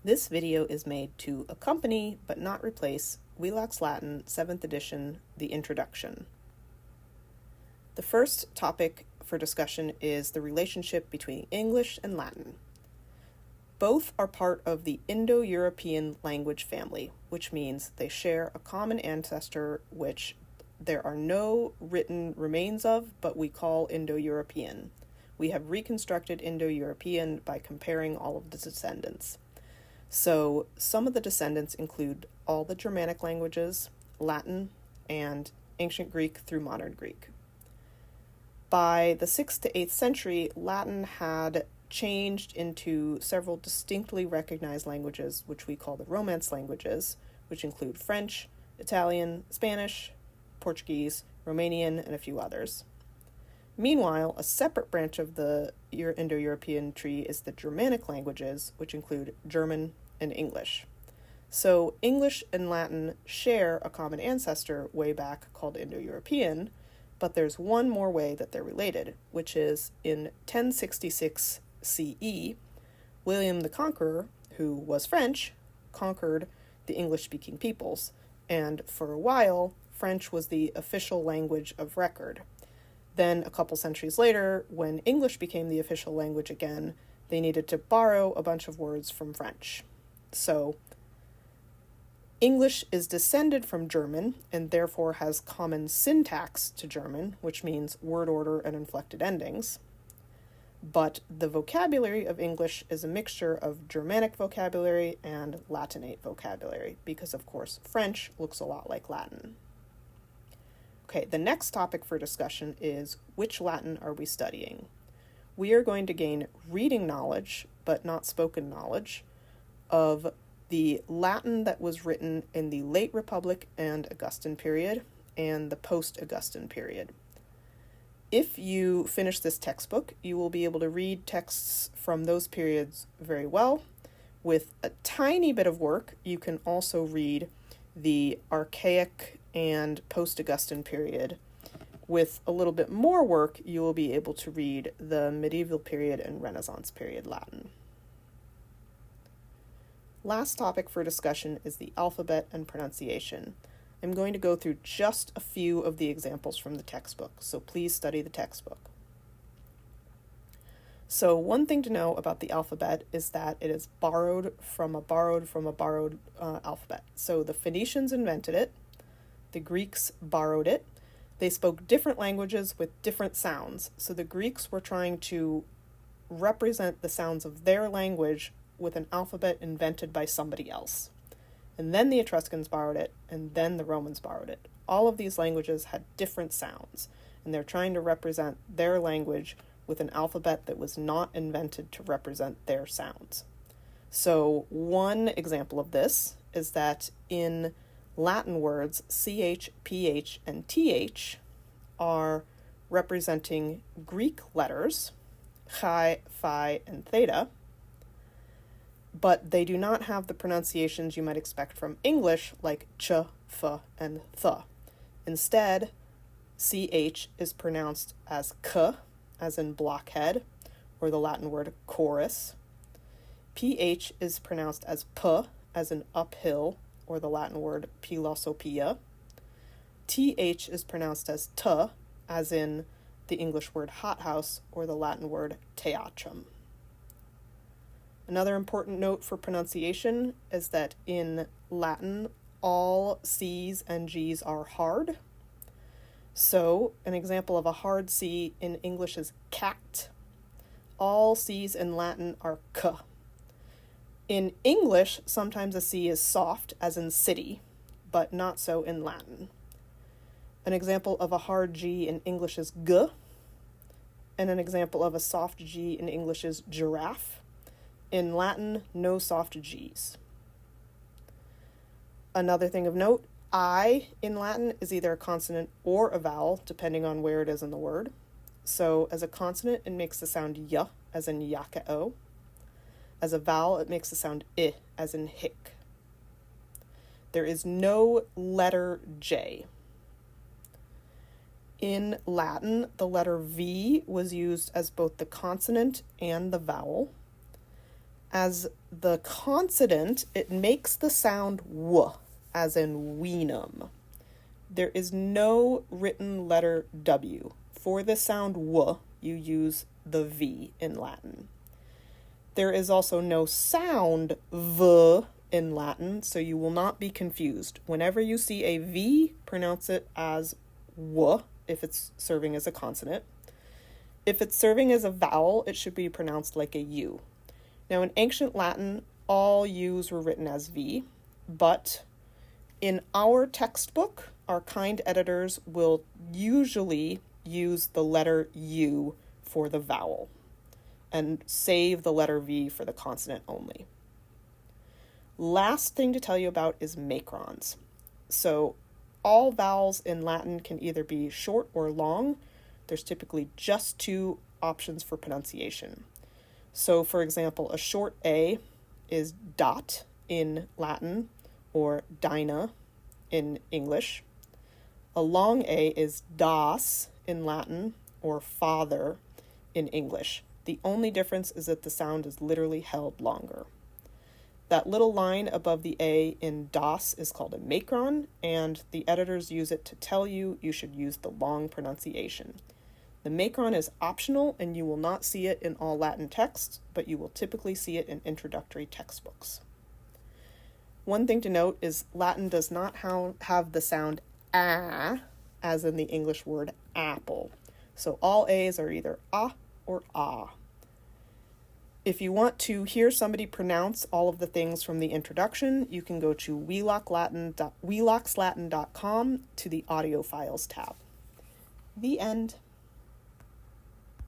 This video is made to accompany, but not replace, Wheelock's Latin 7th edition, the introduction. The first topic for discussion is the relationship between English and Latin. Both are part of the Indo-European language family, which means they share a common ancestor which there are no written remains of, but we call Indo-European. We have reconstructed Indo-European by comparing all of the descendants. So some of the descendants include all the Germanic languages, Latin, and ancient Greek through modern Greek. By the 6th to 8th century, Latin had changed into several distinctly recognized languages, which we call the Romance languages, which include French, Italian, Spanish, Portuguese, Romanian, and a few others. Meanwhile, a separate branch of the Indo-European tree is the Germanic languages, which include German and English. So English and Latin share a common ancestor way back called Indo-European, but there's one more way that they're related, which is in 1066 CE, William the Conqueror, who was French, conquered the English-speaking peoples, and for a while, French was the official language of record. Then, a couple centuries later, when English became the official language again, they needed to borrow a bunch of words from French. So, English is descended from German and therefore has common syntax to German, which means word order and inflected endings. But the vocabulary of English is a mixture of Germanic vocabulary and Latinate vocabulary, because of course French looks a lot like Latin. Okay, the next topic for discussion is which Latin are we studying? We are going to gain reading knowledge, but not spoken knowledge, of the Latin that was written in the late Republic and Augustan period and the post-Augustan period. If you finish this textbook, you will be able to read texts from those periods very well. With a tiny bit of work, you can also read the archaic and post-Augustan period. With a little bit more work, you will be able to read the medieval period and Renaissance period Latin. Last topic for discussion is the alphabet and pronunciation. I'm going to go through just a few of the examples from the textbook, so please study the textbook. So one thing to know about the alphabet is that it is borrowed from a borrowed alphabet. So the Phoenicians invented it, the Greeks borrowed it. They spoke different languages with different sounds. So the Greeks were trying to represent the sounds of their language with an alphabet invented by somebody else. And then the Etruscans borrowed it, and then the Romans borrowed it. All of these languages had different sounds, and they're trying to represent their language with an alphabet that was not invented to represent their sounds. So one example of this is that in Latin words, CH, PH, and TH are representing Greek letters, chi, phi, and theta, but they do not have the pronunciations you might expect from English, like ch, f, and th. Instead, CH is pronounced as k, as in blockhead, or the Latin word chorus. PH is pronounced as p, as in uphill, or the Latin word philosophia. TH is pronounced as t, as in the English word hothouse, or the Latin word theatrum. Another important note for pronunciation is that in Latin, all C's and G's are hard. So, an example of a hard C in English is cat. All C's in Latin are k. In English, sometimes a C is soft, as in city, but not so in Latin. An example of a hard G in English is g, and an example of a soft G in English is giraffe. In Latin, no soft G's. Another thing of note, I in Latin is either a consonant or a vowel, depending on where it is in the word. So as a consonant, it makes the sound y, as in yakao. As a vowel, it makes the sound I, as in hick. There is no letter J. In Latin, the letter V was used as both the consonant and the vowel. As the consonant, it makes the sound w, as in wenum. There is no written letter w. For the sound w, you use the v in Latin. There is also no sound v in Latin, so you will not be confused. Whenever you see a v, pronounce it as w if it's serving as a consonant. If it's serving as a vowel, it should be pronounced like a u. Now, in ancient Latin, all u's were written as v, but in our textbook, our kind editors will usually use the letter u for the vowel and save the letter v for the consonant only. Last thing to tell you about is macrons. So all vowels in Latin can either be short or long. There's typically just two options for pronunciation. So, for example, a short a is dot in Latin or dina in English. A long a is das in Latin or father in English. The only difference is that the sound is literally held longer. That little line above the a in das is called a macron, and the editors use it to tell you should use the long pronunciation. The macron is optional, and you will not see it in all Latin texts, but you will typically see it in introductory textbooks. One thing to note is Latin does not have the sound a, as in the English word apple. So all a's are either a or ah. If you want to hear somebody pronounce all of the things from the introduction, you can go to wheelockslatin.com to the audio files tab. The end.